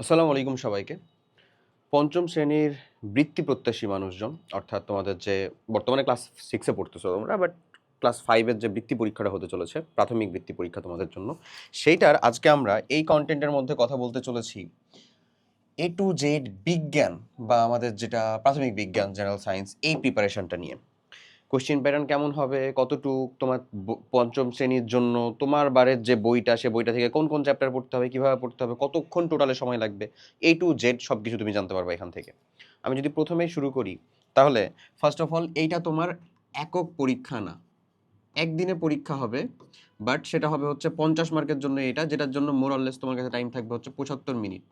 আসসালামু আলাইকুম সবাইকে। পঞ্চম শ্রেণীর বৃত্তি প্রত্যাশী মানুষজন অর্থাৎ তোমাদের যে বর্তমানে ক্লাস 6 এ পড়তেছো তোমরা বাট ক্লাস 5 এর যে বৃত্তি পরীক্ষাটা হতে চলেছে, প্রাথমিক বৃত্তি পরীক্ষা তোমাদের জন্য। সেইটার আজকে আমরা এই কনটেন্টের মধ্যে কথা বলতে চলেছি A to Z বিজ্ঞান বা আমাদের যেটা প্রাথমিক বিজ্ঞান জেনারেল সায়েন্স এই প্রিপারেশনটা নিয়ে। কোয়েশ্চেন প্যাটার্ন কেমন হবে, কতটুক তোমার পঞ্চম শ্রেণীর জন্য তোমার বারের যে বইটা সে বইটা থেকে কোন কোন চ্যাপ্টার পড়তে হবে, কিভাবে পড়তে হবে, কতক্ষণ টোটালে সময় লাগবে, A to Z সব কিছু তুমি জানতে পারবে এখান থেকে। আমি যদি প্রথমেই শুরু করি তাহলে ফার্স্ট অফ অল এইটা তোমার একক পরীক্ষা না, একদিনে পরীক্ষা হবে, বাট সেটা হবে হচ্ছে 50 মার্কের জন্য, এটা যেটার জন্য মোর অরলেস তোমার কাছে টাইম থাকবে হচ্ছে 75 মিনিট।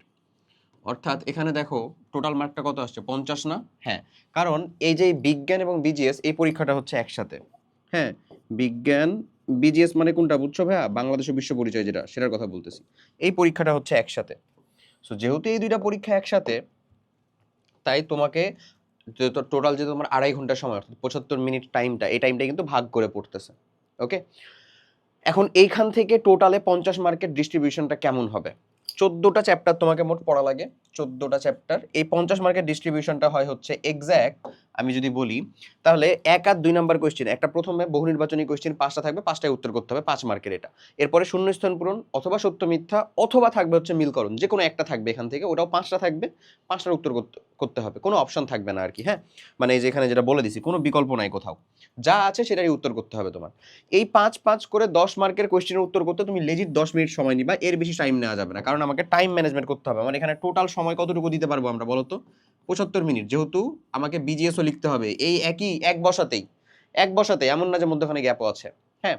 অর্থাৎ এখানে দেখো টোটাল মার্কটা কত আসছে, 50 না? হ্যাঁ, কারণ এই যে বিজ্ঞান এবং বিজিএস এই পরীক্ষাটা হচ্ছে একসাথে। হ্যাঁ, বিজ্ঞান বিজিএস মানে কোনটা বুঝছো ভাইয়া? বাংলাদেশের বিশ্ব পরিচয় যেটা, সেটার কথা বলতেছি। এই পরীক্ষাটা হচ্ছে একসাথে। সো যেহেতু এই দুইটা পরীক্ষা একসাথে, তাই তোমাকে টোটাল যে তোমার 2.5 ঘন্টা সময় অর্থাৎ 75 মিনিট টাইমটা, এই টাইমটা কিন্তু ভাগ করে পড়তেছে। ওকে, এখন এইখান থেকে টোটালে 50 মার্কের ডিস্ট্রিবিউশনটা কেমন হবে? 14টা চ্যাপ্টার তোমাকে মোট পড়া লাগে, 14টা চ্যাপ্টার। এই 50 মার্কের ডিস্ট্রিবিউশনটা হয় হচ্ছে এক্স্যাক্ট, আমি যদি বলি তাহলে 1 আর 2 নাম্বার কোয়েশ্চেন, একটা প্রথমে বহু নির্বাচনী কোয়েশ্চেন 5টা থাকবে, 5টায় উত্তর করতে হবে, 5 মার্কের এটা। এরপরে শূন্যস্থান পূরণ অথবা সত্য মিথ্যা অথবা থাকবে হচ্ছে মিলকরণ, যে কোনো একটা থাকবে এখান থেকে, ওটাও 5টা থাকবে, 5টার উত্তর করতে হবে, কোনো অপশন থাকবে না আর কি। হ্যাঁ, মানে এই যে এখানে যেটা বলে দিছি কোনো বিকল্প নাই কোথাও, যা আছে সেটারই উত্তর করতে হবে তোমার। এই 5 করে 10 মার্কের কোয়েশ্চেনের উত্তর করতে তুমি লেজিট 10 মিনিট সময় নিবা, এর বেশি টাইম নেওয়া যাবে না, কারণ আমাকে টাইম ম্যানেজমেন্ট করতে হবে। আমার এখানে টোটাল সময় কতটুকু দিতে পারবো আমরা বলো তো? 75 মিনিট, যেহেতু আমাকে বিজিএসও লিখতে হবে এই একই এক বসাতেই, এমন না যে মধ্যখানে গ্যাপও আছে। হ্যাঁ,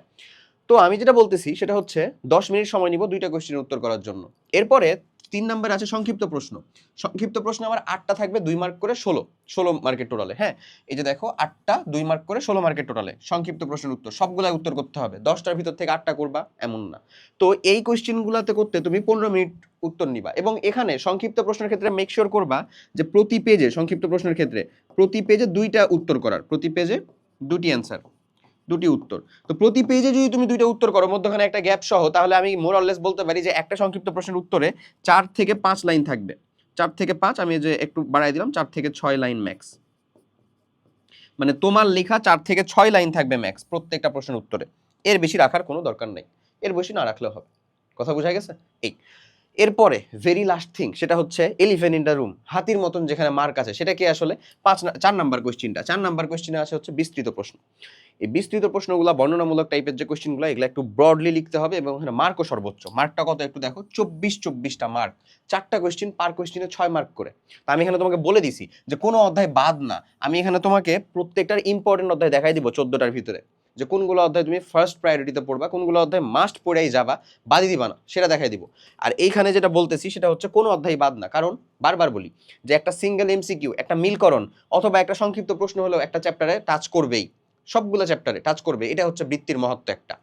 তো আমি যেটা বলতেছি সেটা হচ্ছে 10 মিনিট সময় নিব দুইটা কোয়েশ্চেনের উত্তর করার জন্য। এরপরে 3 নাম্বার আছে সংক্ষিপ্ত প্রশ্ন। সংক্ষিপ্ত প্রশ্ন আমার 8টা থাকবে, 2 মার্ক করে 16 মার্কের টোটালে। হ্যাঁ, এই যে দেখো 8টা 2 মার্ক করে 16 মার্কের টোটালে সংক্ষিপ্ত প্রশ্নের উত্তর, সবগুলাই উত্তর করতে হবে। 10টার ভিতর থেকে 8টা করবা এমন না। তো এই কোয়েশ্চেনগুলোতে করতে তুমি 15 মিনিট উত্তর নিবা, এবং এখানে সংক্ষিপ্ত প্রশ্নের ক্ষেত্রে মেক শিওর করবা যে প্রতি পেজে, সংক্ষিপ্ত প্রশ্নের ক্ষেত্রে প্রতি পেজে 2টা উত্তর করার, প্রতি পেজে 2টি অ্যান্সার, 2টি উত্তর। তো প্রতি পেজে যদি তুমি 2টা উত্তর করো মধ্যখানে একটা গ্যাপ সহ, তাহলে আমি মোর অরলেস বলতে পারি যে একটা সংক্ষিপ্ত প্রশ্নের উত্তরে 4 থেকে 5 লাইন থাকবে। 4 থেকে 5, আমি যে একটু বাড়াই দিলাম, 4 থেকে 6 লাইন ম্যাক্স। মানে তোমার লেখা 4 থেকে 6 লাইন থাকবে ম্যাক্স প্রত্যেকটা প্রশ্নের উত্তরে, এর বেশি রাখার কোনো দরকার নেই, এর বেশি না রাখলেও হবে। কথা বোঝা গেছে? এই এরপরে ভেরি লাস্ট থিং, সেটা হচ্ছে এলিফ্যান্ট ইন দ্য রুম, হাতির মতন যেখানে মার্ক আছে, সেটা কি আসলে 4 নাম্বার কোয়েশ্চেনটা। 4 নাম্বার কোয়েশ্চেনে আছে হচ্ছে বিস্তৃত প্রশ্ন। এই বিস্তৃত প্রশ্নগুলো বর্ণনামূলক টাইপের যে কোয়েশ্চেনগুলো, এগুলো একটু ব্রডলি লিখতে হবে, এবং এখানে মার্কও সর্বোচ্চ। মার্কটা কত একটু দেখো, 24টা মার্ক, 4টা কোয়েশ্চেন, পার কোয়েশ্চেনে 6 মার্ক করে। তা আমি এখানে তোমাকে বলে দিছি যে কোনো অধ্যায় বাদ না, আমি এখানে তোমাকে প্রত্যেকটার ইম্পর্টেন্ট অধ্যায় দেখাই দিব 14টার ভিতরে, যে কোনগুলো অধ্যায় তুমি ফার্স্ট প্রায়োরিটিতে পড়বা, কোনগুলো অধ্যায় মাস্ট পড়েই যাবা, বাদই দিবা না, সেটা দেখাই দিব। আর এইখানে যেটা বলতেছি সেটা হচ্ছে কোনো অধ্যায় বাদ না, কারণ বারবার বলি যে একটা সিঙ্গেল এমসিকিউ, একটা মিলকরণ অথবা একটা সংক্ষিপ্ত প্রশ্ন হলেও একটা চ্যাপ্টারে টাচ করবেই, সবগুলো চ্যাপ্টারে টাচ করবে, এটা হচ্ছে বৃত্তির মহত্ব একটা।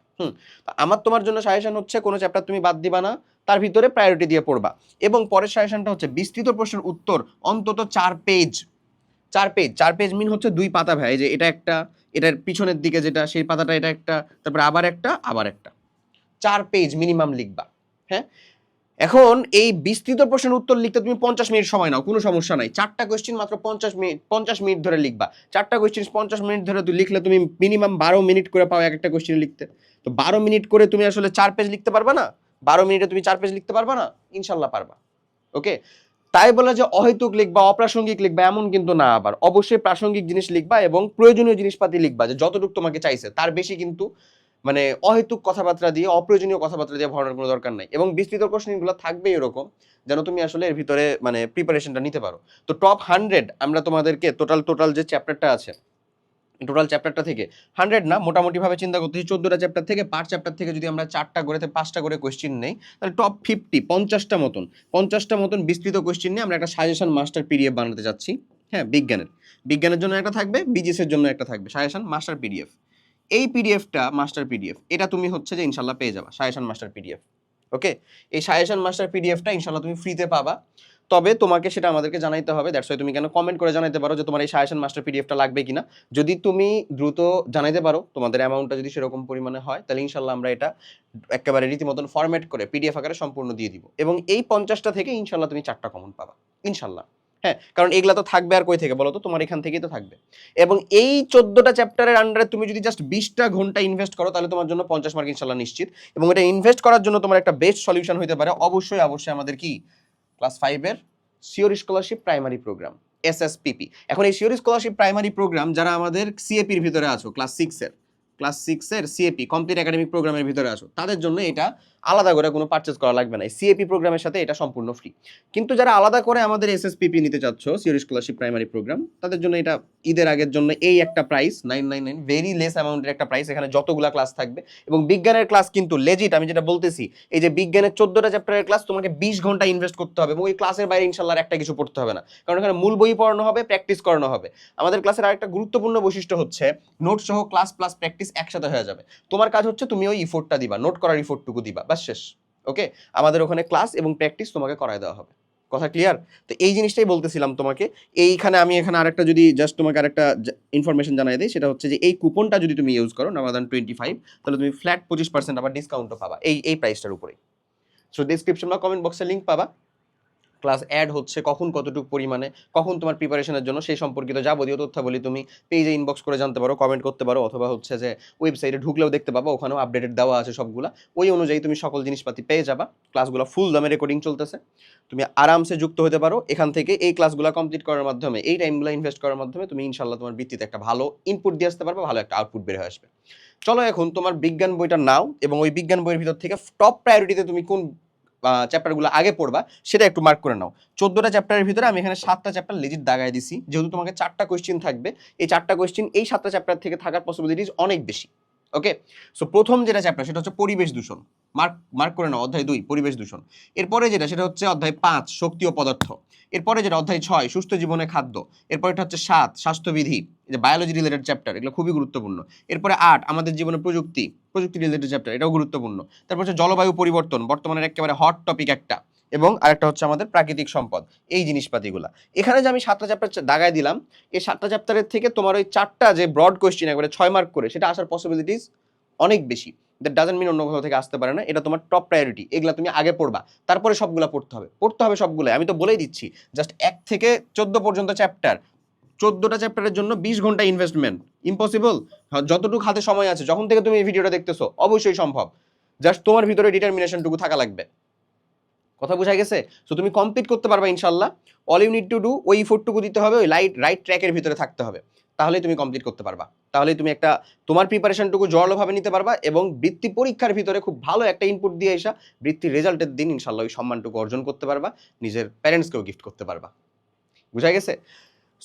আমার তোমার জন্য সাজেশন হচ্ছে কোনো চ্যাপ্টার তুমি বাদ দিবা না, তার ভিতরে প্রায়োরিটি দিয়ে পড়বা। এবং পরের সাজেশনটা হচ্ছে বিস্তৃত প্রশ্নের উত্তর অন্তত 4 পেজ। 4 পেজ, 4 পেজ মিন হচ্ছে 2 পাতা ভাই, যে এটা একটা, এটার পিছনের দিকে যেটা সেই পাতাটা, এটা একটা, তারপর আবার একটা, আবার একটা, 4 পেজ মিনিমাম লিখবা। হ্যাঁ, এখন এই বিস্তৃত প্রশ্নের উত্তর লিখতে তুমি 50 মিনিট সময় নাও, কোনো সমস্যা নাই। 4টা কোয়েশ্চেন মাত্র 50 মিনিট ধরে লিখবা। 4টা কোয়েশ্চেন 50 মিনিট ধরে তুই লিখলে তুমি মিনিমাম 12 মিনিট করে পাও এক একটা কোয়েশ্চেন লিখতে। তো 12 মিনিট করে তুমি আসলে 4 পেজ লিখতে পারবা না? 12 মিনিটে তুমি 4 পেজ লিখতে পারবা না? ইনশাল্লাহ পারবা। ওকে, তাই বলে যে অহেতুক লিখবা, অপ্রাসঙ্গিক লিখবা এমন কিন্তু না, আবার অবশ্যই প্রাসঙ্গিক জিনিস লিখবা এবং প্রয়োজনীয় জিনিসপাতি লিখবা, যে যতটুকু তোমাকে চাইছে তার বেশি কিন্তু মানে অহেতুক কথাবার্তা দিয়ে, অপ্রয়োজনীয় কথাবার্তা দিয়ে ভরানোর কোনো দরকার নাই। এবং বিস্তৃত প্রশ্নগুলো থাকবে এরকম যেন তুমি আসলে এর ভিতরে মানে প্রিপারেশনটা নিতে পারো। তো টপ 100 আমরা তোমাদেরকে টোটাল যে চ্যাপ্টারটা আছে, টোটাল চ্যাপ্টারটা থেকে 100 না, মোটামুটি ভাবে চিন্তা করতেছি 14টা চ্যাপ্টার থেকে, পার চ্যাপ্টার থেকে যদি আমরা 4টা করে 5টা করে কোয়েশ্চেন নেই, তাহলে টপ 50 50টা মতন বিস্তৃত কোয়েশ্চেন নিয়ে আমরা একটা সাজেশন মাস্টার পিডিএফ বানাতে যাচ্ছি। হ্যাঁ, বিজ্ঞানের জন্য একটা থাকবে, বিজিএস এর জন্য একটা থাকবে সাজেশন মাস্টার পিডিএফ। এই পিডিএফটা মাস্টার পিডিএফ, এটা তুমি হচ্ছে যে ইনশাল্লাহ পেয়ে যাবা সাজেশন মাস্টার পিডিএফ। ওকে, এই সাজেশন মাস্টার পিডিএফটা ইনশাল্লাহ তুমি ফ্রিতে পাবা। তবে তোমাকে সেটা আমাদেরকে জানাইতে হবে। দ্যাটস ওয়াই তুমি কেন কমেন্ট করে জানাইতে পারো যে তোমার এই সাজেশন মাস্টার পিডিএফটা লাগবে কিনা। যদি তুমি দ্রুত জানাইতে পারো তোমাদের অ্যামাউন্টটা যদি সেরকম পরিমাণে হয়, তাহলে ইনশাল্লাহ আমরা এটা একেবারে রীতিমতন ফরম্যাট করে পিডিএফ আকারে সম্পূর্ণ দিয়ে দিব, এবং এই 50টা থেকে ইনশাল্লাহ তুমি 4টা কমন পাবা ইনশাল্লাহ। হ্যাঁ, কারণ এগুলা তো থাকবে আর কই থেকে বলো তো, তোমার এখান থেকেই তো থাকবে। এবং এই 14টা চ্যাপ্টারের আন্ডারে তুমি যদি জাস্ট 20টা ঘন্টা ইনভেস্ট করো, তাহলে তোমার জন্য 50 মার্ক ইনশাল্লাহ নিশ্চিত। এবং এটা ইনভেস্ট করার জন্য তোমার একটা বেস্ট সলিউশন হতে পারে অবশ্যই অবশ্যই আমাদের কি ক্লাস 5 এর সিওর স্কলারশিপ প্রাইমারি প্রোগ্রাম এসএসপিপি। এখন এই সিওর স্কলারশিপ প্রাইমারি প্রোগ্রাম যারা আমাদের সিএপির ভিতরে আছো, ক্লাস 6 এর সিএপি কমপ্লিট একাডেমিক প্রোগ্রামের ভিতরে আছো, তাদের জন্য এটা আলাদা করে কোনো পারচেজ করা লাগবে না। সিএপি প্রোগ্রামের সাথে এটা সম্পূর্ণ ফ্রি। কিন্তু যারা আলাদা করে আমাদের এসএসপিপি নিতে চাচ্ছ, সিওর স্কলারশিপ প্রাইমারি প্রোগ্রাম, তাদের জন্য এটা ঈদের আগের জন্য এই একটা প্রাইস 999, ভেরি লেস অ্যামাউন্টের একটা প্রাইস। এখানে যতগুলা ক্লাস থাকবে, এবং বিজ্ঞানের ক্লাস কিন্তু লেজিট, আমি যেটা বলতেছি, এই যে বিজ্ঞানের 14টা চ্যাপ্টারের ক্লাস তোমাকে 20 ঘন্টা ইনভেস্ট করতে হবে, এবং এই ক্লাসের বাইরে ইনশাল্লাহ একটা কিছু পড়তে হবে না, কারণ এখানে মূল বই পড়ানো হবে, প্র্যাকটিস করানো হবে। আমাদের ক্লাসের আরেকটা গুরুত্বপূর্ণ বৈশিষ্ট্য হচ্ছে নোট সহ ক্লাস প্লাস প্র্যাকটিস একসাথে হয়ে যাবে। তোমার কাজ হচ্ছে তুমি ওই ইফোর্টটা দিবা, নোট করার ইফোর্টটুকু দিবা, বাস শেষ। ওকে, আমাদের ওখানে ক্লাস এবং প্র্যাকটিস তোমাকে করায় দেওয়া হবে। কথা ক্লিয়ার? তো এই জিনিসটাই বলতেছিলাম তোমাকে। এইখানে আমি এখানে আরেকটা যদি জাস্ট তোমাকে আরেকটা ইনফরমেশন জানাই দিই, সেটা হচ্ছে যে এই কুপনটা যদি তুমি ইউজ করো নামাদান 25, তাহলে তুমি ফ্ল্যাট 25% আবার ডিসকাউন্টও পাবা এই প্রাইসটার উপরে। সো ডিসক্রিপশন বা কমেন্ট বক্সে লিঙ্ক পাবা। ক্লাস অ্যাড হচ্ছে কখন, কতটুকু পরিমাণে, কখন তোমার প্রিপারেশনের জন্য, সেই সম্পর্কিত যাবতীয় তথ্যাবলী তুমি পেজে ইনবক্স করে জানতে পারো, কমেন্ট করতে পারো, অথবা হচ্ছে যে ওয়েবসাইটে ঢুকলেও দেখতে পাবো, ওখানেও আপডেটেড দেওয়া আছে সবগুলা। ওই অনুযায়ী তুমি সকল জিনিসপাতি পেয়ে যাবা। ক্লাসগুলো ফুল দামে রেকর্ডিং চলতেছে, তুমি আরামসে যুক্ত হতে পারো এখান থেকে। এই ক্লাসগুলো কমপ্লিট করার মাধ্যমে, এই টাইমগুলো ইনভেস্ট করার মাধ্যমে তুমি ইনশাল্লাহ তোমার বৃত্তিতে একটা ভালো ইনপুট দিয়ে আসতে পারবে, ভালো একটা আউটপুট বের হয়ে আসবে। চলো এখন তোমার বিজ্ঞান বইটা নাও, এবং ওই বিজ্ঞান বইয়ের ভিতর থেকে টপ প্রায়োরিটিতে তুমি কোন চ্যাপ্টারগুলো আগে পড়বা সেটা একটু মার্ক করে নাও। 14টা চ্যাপ্টারের ভিতরে আমি এখানে 7টা চ্যাপ্টার লেজিট দাগায় দিছি, যেহেতু তোমাকে 4টা কোয়েশ্চেন থাকবে। এই 4টা কোয়েশ্চেন এই 7টা চ্যাপ্টার থেকে থাকার পসিবিলিটিস অনেক বেশি। ওকে, সো প্রথম যেটা চ্যাপ্টার সেটা হচ্ছে পরিবেশ দূষণ, মার্ক করে নাও, অধ্যায় 2 পরিবেশ দূষণ। এরপরে সেটা হচ্ছে অধ্যায় 5 শক্তি ও পদার্থ। এরপরে যেটা অধ্যায় 6 সুস্থ জীবনে খাদ্য। এরপরে হচ্ছে 7 স্বাস্থ্যবিধি, যে বায়োলজি রিলেটেড চ্যাপ্টার, এগুলো খুবই গুরুত্বপূর্ণ। এরপরে 8 আমাদের জীবনে প্রযুক্তি রিলেটেড চ্যাপ্টার, এটাও গুরুত্বপূর্ণ। তারপর হচ্ছে জলবায়ু পরিবর্তন, বর্তমানের একেবারে হট টপিক একটা, এবং আরেকটা হচ্ছে আমাদের প্রাকৃতিক সম্পদ, এই জিনিসপাতিগুলা। এখানে যে আমি 7টা চ্যাপ্টার দাগায় দিলাম, এই 7টা চ্যাপ্টারের থেকে তোমার ওই 4টা যে ব্রড কোয়েশ্চেন একবারে 6 মার্ক করে, সেটা আসার পসিবিলিটিস অনেক বেশি। দ্যাট ডাজন্ট মিন অন্য কোথাও থেকে আসতে পারে না, এটা তোমার টপ প্রায়োরিটি। এগুলা তুমি আগে পড়বা, তারপরে সবগুলা পড়তে হবে সবগুলো। আমি তো বলেই দিচ্ছি, জাস্ট 1 থেকে 14 পর্যন্ত চ্যাপ্টার, 14টা চ্যাপ্টারের জন্য 20 ঘন্টা ইনভেস্টমেন্ট ইম্পসিবল। যতটুকু হাতে সময় আছে, যখন থেকে তুমি এই ভিডিওটা দেখতেছো, অবশ্যই সম্ভব। জাস্ট তোমার ভিতরে ডিটারমিনেশনটুকু থাকা লাগবে। কথা বোঝা গেছে? সো তুমি কমপ্লিট করতে পারবা ইনশাল্লাহ। All you need to do, ওই ইফোর্টটুকু দিতে হবে, ওই রাইট ট্র্যাকের ভিতরে থাকতে হবে, তাহলেই তুমি কমপ্লিট করতে পারবা। তাহলেই তুমি একটা তোমার প্রিপারেশনটুকু জোরালোভাবে নিতে পারবা, এবং বৃত্তি পরীক্ষার ভিতরে খুব ভালো একটা ইনপুট দিয়ে এসা বৃত্তির রেজাল্টের দিন ইনশাল্লাহ ওই সম্মানটুকু অর্জন করতে পারবা, নিজের প্যারেন্টসকেও গিফট করতে পারবা। বুঝা গেছে?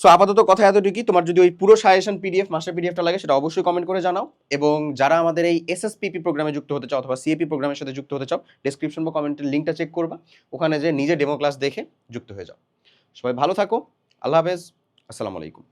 সো আপাতত কথা এতটুকুই। তোমার যদি ওই পুরো সাজেশন পিডিএফ, মাস্টার পিডিএফটা লাগে, সেটা অবশ্যই কমেন্ট করে জানাও। এবং যারা আমাদের এই এসএসপিপি প্রোগ্রামে যুক্ত হতে চাও, অথবা সিএপি প্রোগ্রামের সাথে যুক্ত হতে চাও, ডেসক্রিপশন বা কমেন্টের লিঙ্কটা চেক করবা, ওখানে যে নিজে ডেমো ক্লাস দেখে যুক্ত হয়ে যাও। সবাই ভালো থাকো, আল্লাহ হাফেজ, আসসালামু আলাইকুম।